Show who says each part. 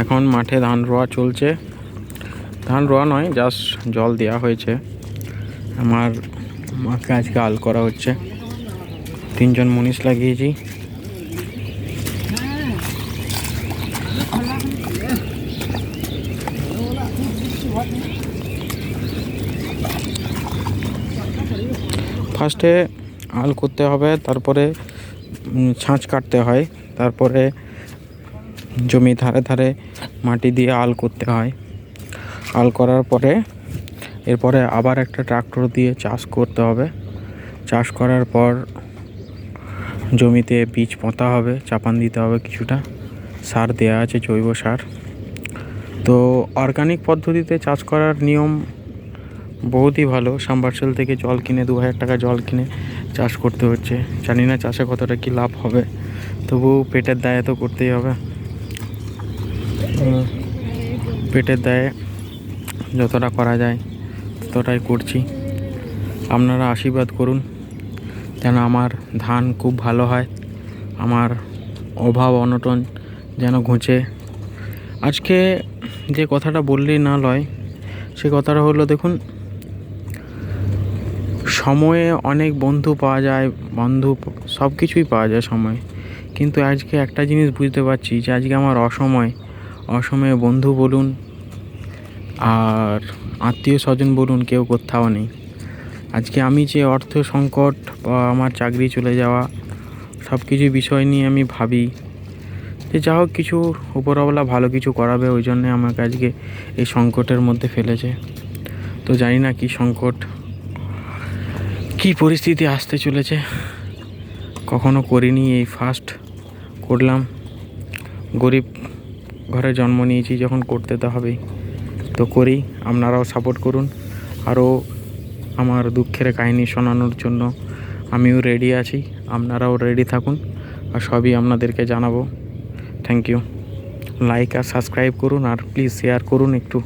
Speaker 1: এখন মাঠে ধান রোয়া চলছে। ধান রোয়া নয়, জাস্ট জল দেওয়া হয়েছে। আমার মাকে আজকে আল করা হচ্ছে। 3 জন মুনিশ লাগিয়েছি। ফার্স্টে আল করতে হবে, তারপরে ছাঁচ কাটতে হয়, তারপরে জমি ধারে ধারে মাটি দিয়ে আল করতে হয়। আল করার পরে এরপরে আবার একটা ট্রাক্টর দিয়ে চাষ করতে হবে। চাষ করার পর জমিতে বীজ পোঁতা হবে, চাপান দিতে হবে, কিছুটা সার দেওয়া আছে, জৈব সার। তো অর্গানিক পদ্ধতিতে চাষ করার নিয়ম বহুতই ভালো। সাবমার্সিবল থেকে জল কিনে 2000 টাকা জল কিনে চাষ করতে হচ্ছে। জানি না চাষে কতটা কী লাভ হবে, তবু পেটের দায়ে তো করতেই হবে। পেটের দায়ে যতটা করা যায় ততটাই করছি। আপনারা আশীর্বাদ করুন যেন আমার ধান খুব ভালো হয়, আমার অভাব অনটন যেন ঘুচে। আজকে যে কথাটা বললেই না লয়, সে কথাটা হলো, দেখুন, সময়ে অনেক বন্ধু পাওয়া যায়, সব কিছুই পাওয়া যায় সময়ে। কিন্তু আজকে একটা জিনিস বুঝতে পারছি যে আজকে আমার অসময়ে বন্ধু বলুন আর আত্মীয় স্বজন বলুন, কেউ কোথাও নেই। আজকে আমি যে অর্থ সংকট বা আমার চাকরি চলে যাওয়া, সব কিছু বিষয় নিয়ে আমি ভাবি যে যা হোক কিছু উপরওয়ালা ভালো কিছু করাবে, ওই জন্যে আমাকে আজকে এই সংকটের মধ্যে ফেলেছে। তো জানি না কী সংকট, কী পরিস্থিতি আসতে চলেছে। কখনো করিনি, এই ফার্স্ট করলাম। গরিব ঘরে জন্ম নিয়েছি যখন, করতে তো হবেই। তো করি, আপনারাও সাপোর্ট করুন। আরও আমার দুঃখের কাহিনী শোনানোর জন্য আমিও রেডি আছি, আপনারাও রেডি থাকুন, আর সবই আপনাদেরকে জানাবো। Thank you. লাইক আর সাবস্ক্রাইব করুন, আর প্লিজ শেয়ার করুন একটু।